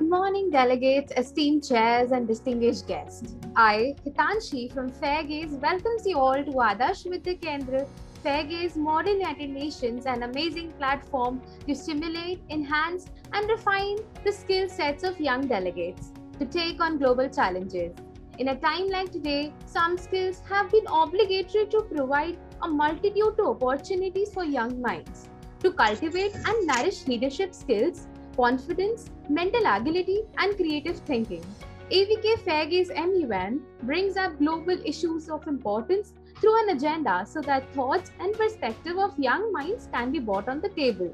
Good morning, delegates, esteemed chairs, and distinguished guests. I, Hitanshi from FairGaze, welcomes you all to Adarsh Vidya Kenda, FairGaze Modern United Nations, an amazing platform to stimulate, enhance, and refine the skill sets of young delegates to take on global challenges. In a time like today, some skills have been obligatory to provide a multitude of opportunities for young minds to cultivate and nourish leadership skills, confidence, mental agility, and creative thinking. AVK-FairGaze MUN brings up global issues of importance through an agenda so that thoughts and perspective of young minds can be brought on the table.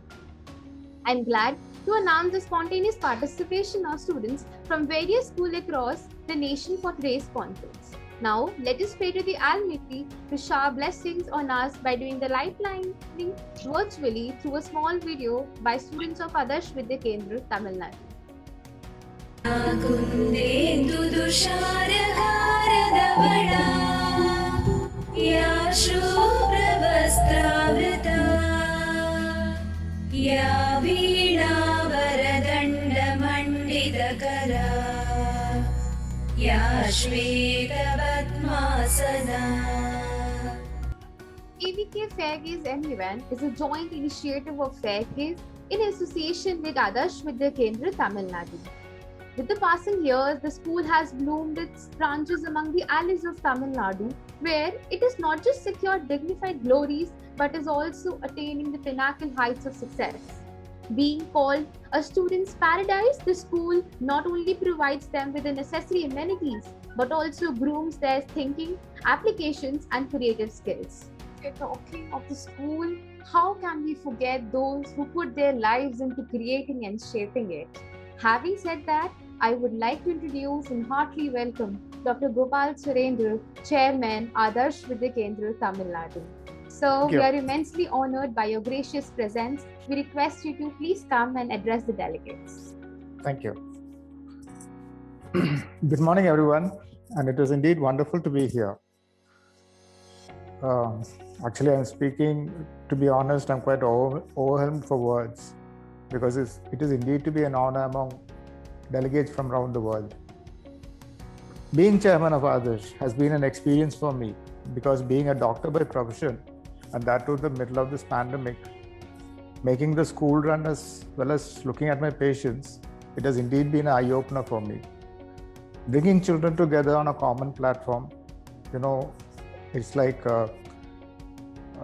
I'm glad to announce the spontaneous participation of students from various schools across the nation for today's conference. Now, let us pray to the Almighty to shower blessings on us by doing the lifeline virtually through a small video by students of Adarsh Vidya Kenda, Tamil Nadu. AVK-FairGaze MUN is a joint initiative of FairGaze in association with Adarsh Vidya Kenda, Tamil Nadu. With the passing years, the school has bloomed its branches among the alleys of Tamil Nadu, where it has not just secured dignified glories but is also attaining the pinnacle heights of success. Being called a student's paradise, the school not only provides them with the necessary amenities but also grooms their thinking, applications, and creative skills. We're talking of the school, how can we forget those who put their lives into creating and shaping it? Having said that, I would like to introduce and heartily welcome Dr. Gopal Surendran, Chairman, Adarsh Vidya Kenda, Tamil Nadu. So, we are immensely honored by your gracious presence. We request you to please come and address the delegates. Thank you. Good morning, everyone. And it is indeed wonderful to be here. Actually, I'm speaking, to be honest, I'm quite overwhelmed for words because it is indeed to be an honor among delegates from around the world. Being chairman of Adarsh has been an experience for me because being a doctor by profession, and that too in the middle of this pandemic, making the school run as well as looking at my patients, it has indeed been an eye-opener for me. Bringing children together on a common platform, it's like a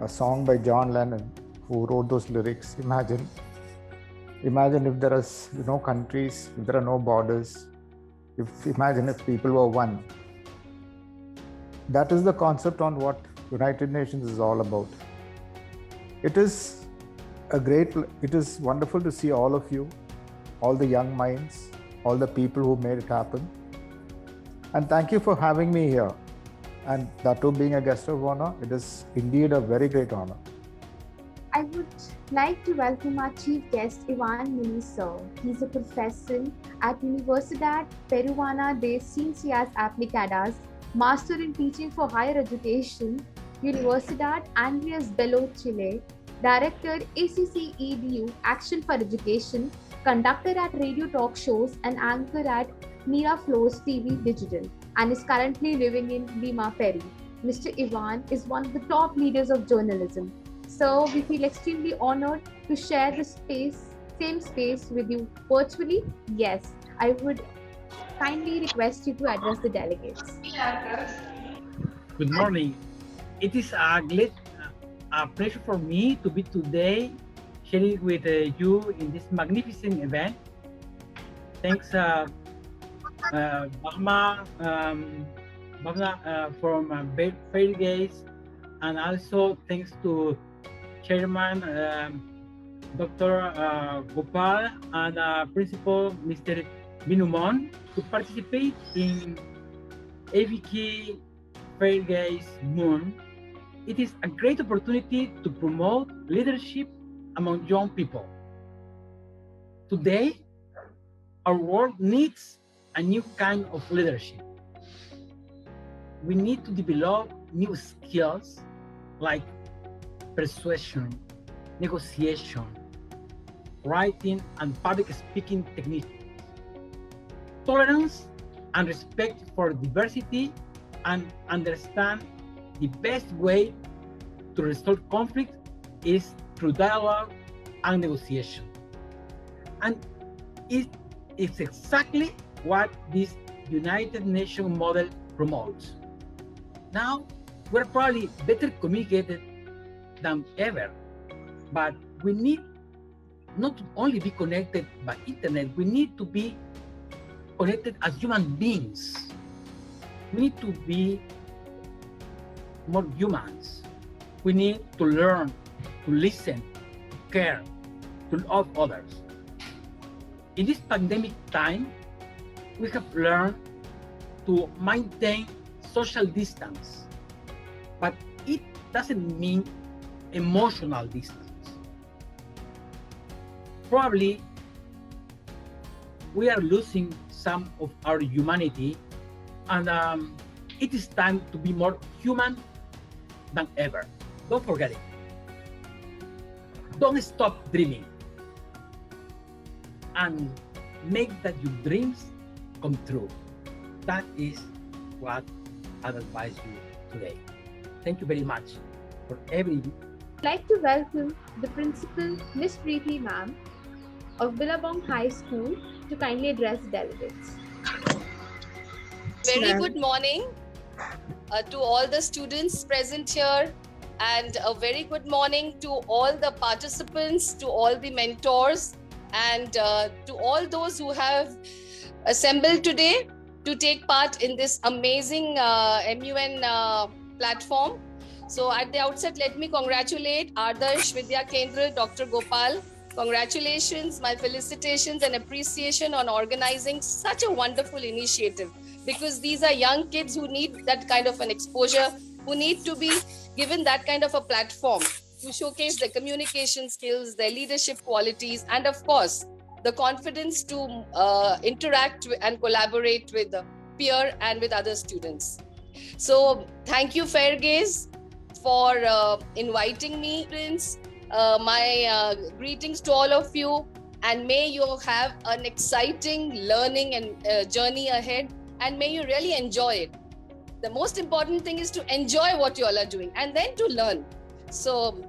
song by John Lennon, who wrote those lyrics. Imagine if there is no countries, if there are no borders, imagine if people were one. That is the concept on what United Nations is all about. It is wonderful to see all of you, all the young minds, all the people who made it happen. And thank you for having me here. And that too being a guest of honor, it is indeed a very great honor. I would like to welcome our chief guest, Ivan Muniz. He's a professor at Universidad Peruana de Ciencias Aplicadas, Master in Teaching for Higher Education, Universidad Andres Bello, Chile, Director ACC-EDU Action for Education, conductor at radio talk shows and anchor at Miraflores TV Digital, and is currently living in Lima, Peru. Mr. Ivan is one of the top leaders of journalism. So we feel extremely honored to share this same space with you virtually. Yes, I would kindly request you to address the delegates. Good morning. It is a pleasure for me to be today sharing with you in this magnificent event. Thanks, Bahma from FairGaze, and also thanks to Chairman Dr. Gopal and Principal Mr. Minumon to participate in AVK-FairGaze MUN. It is a great opportunity to promote leadership among young people. Today, our world needs a new kind of leadership. We need to develop new skills like persuasion, negotiation, writing, and public speaking techniques. tolerance and respect for diversity, and understand the best way to resolve conflict is through dialogue and negotiation. And it is exactly what this United Nations model promotes. Now, we're probably better communicated than ever, but we need not to only be connected by internet, we need to be connected as human beings. We need to be more humans. We need to learn, to listen, to care, to love others. In this pandemic time, we have learned to maintain social distance, but it doesn't mean emotional distance. Probably we are losing some of our humanity, and it is time to be more human than ever. Don't forget it. Don't stop dreaming, and make that your dreams come true. That is what I advise you today. Thank you very much for every. I'd like to welcome the principal, Miss Priti ma'am of Billabong High School, to kindly address delegates. Very good morning to all the students present here, and a very good morning to all the participants, to all the mentors, and to all those who have assembled today to take part in this amazing MUN platform. So at the outset, let me congratulate Adarsh Vidya Kenda, Dr. Gopal. Congratulations, my felicitations and appreciation on organizing such a wonderful initiative, because these are young kids who need that kind of an exposure, who need to be given that kind of a platform to showcase their communication skills, their leadership qualities, and of course, the confidence to interact and collaborate with the peer and with other students. So thank you, FairGaze, for inviting me. My greetings to all of you, and may you have an exciting learning and journey ahead, and may you really enjoy it. The most important thing is to enjoy what you all are doing and then to learn. So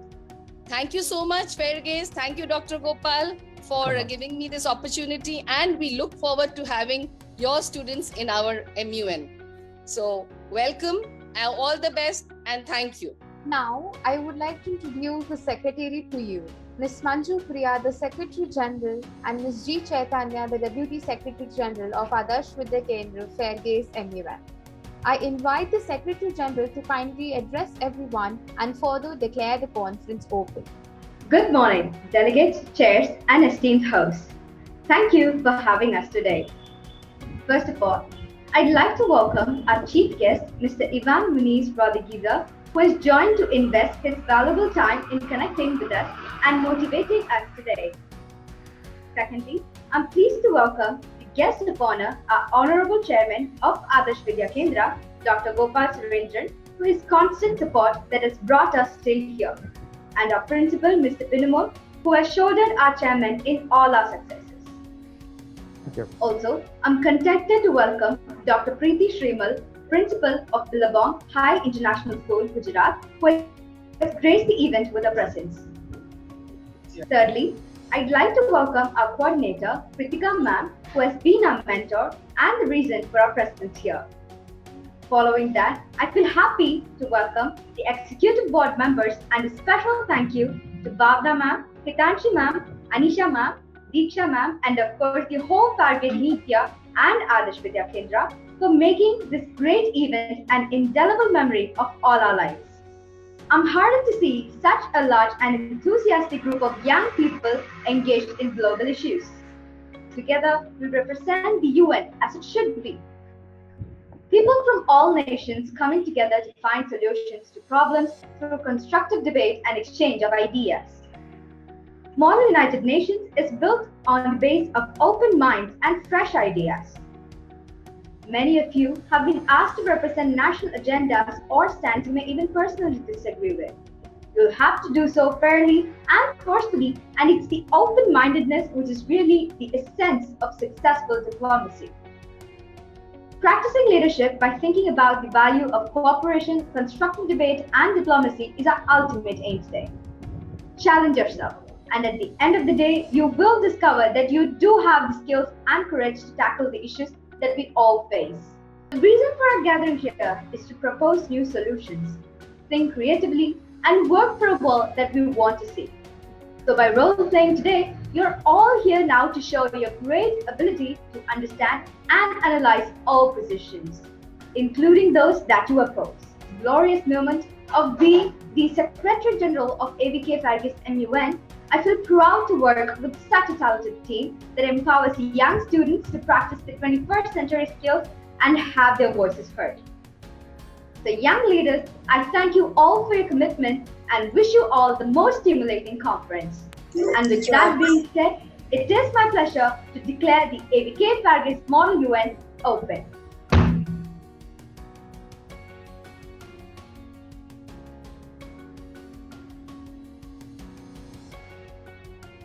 thank you so much, FairGaze. Thank you, Dr. Gopal, for giving me this opportunity, and we look forward to having your students in our MUN. So welcome, all the best, and thank you. Now, I would like to introduce the Secretary to you, Ms. Manju, Priya, the Secretary General, and Ms. G. Chaitanya, the Deputy Secretary General of Adarsh Vidya Kenda, FairGaze MUN. I invite the Secretary General to kindly address everyone and further declare the conference open. Good morning, delegates, chairs, and esteemed hosts. Thank you for having us today. First of all, I'd like to welcome our chief guest, Mr. Ivan Muniz Rodriguez, who has joined to invest his valuable time in connecting with us and motivating us today. Secondly, I'm pleased to welcome the guest of honor, our Honorable Chairman of Adarsh Vidya Kenda, Dr. Gopal Surendran, for his constant support that has brought us till here, and our Principal, Mr. Billabong, who has shouldered our chairman in all our successes. Thank you. Also, I'm contented to welcome Dr. Priti Shrimal, Principal of Billabong High International School, Gujarat, who has graced the event with her presence. Thirdly, I'd like to welcome our coordinator, Priti ma'am, who has been our mentor and the reason for our presence here. Following that, I feel happy to welcome the executive board members, and a special thank you to Bhavna ma'am, Hitanshi ma'am, Anisha ma'am, Deeksha ma'am, and of course the whole FairGaze media and Adarsh Vidya Kenda for making this great event an indelible memory of all our lives. I'm heartened to see such a large and enthusiastic group of young people engaged in global issues. Together, we represent the UN as it should be. People from all nations coming together to find solutions to problems through constructive debate and exchange of ideas. Modern United Nations is built on the base of open minds and fresh ideas. Many of you have been asked to represent national agendas or stands you may even personally disagree with. You'll have to do so fairly and forcefully, and it's the open-mindedness which is really the essence of successful diplomacy. Practicing leadership by thinking about the value of cooperation, constructive debate, and diplomacy is our ultimate aim today. Challenge yourself, and at the end of the day, you will discover that you do have the skills and courage to tackle the issues that we all face. The reason for our gathering here is to propose new solutions, think creatively, and work for a world that we want to see. So by role-playing today, you're all here now to show your great ability to understand and analyze all positions, including those that you oppose. Glorious moment of being the Secretary General of AVK-FairGaze MUN, I feel proud to work with such a talented team that empowers young students to practice the 21st century skills and have their voices heard. So young leaders, I thank you all for your commitment and wish you all the most stimulating conference. And with that being said, it is my pleasure to declare the AVK-FairGaze Model UN open.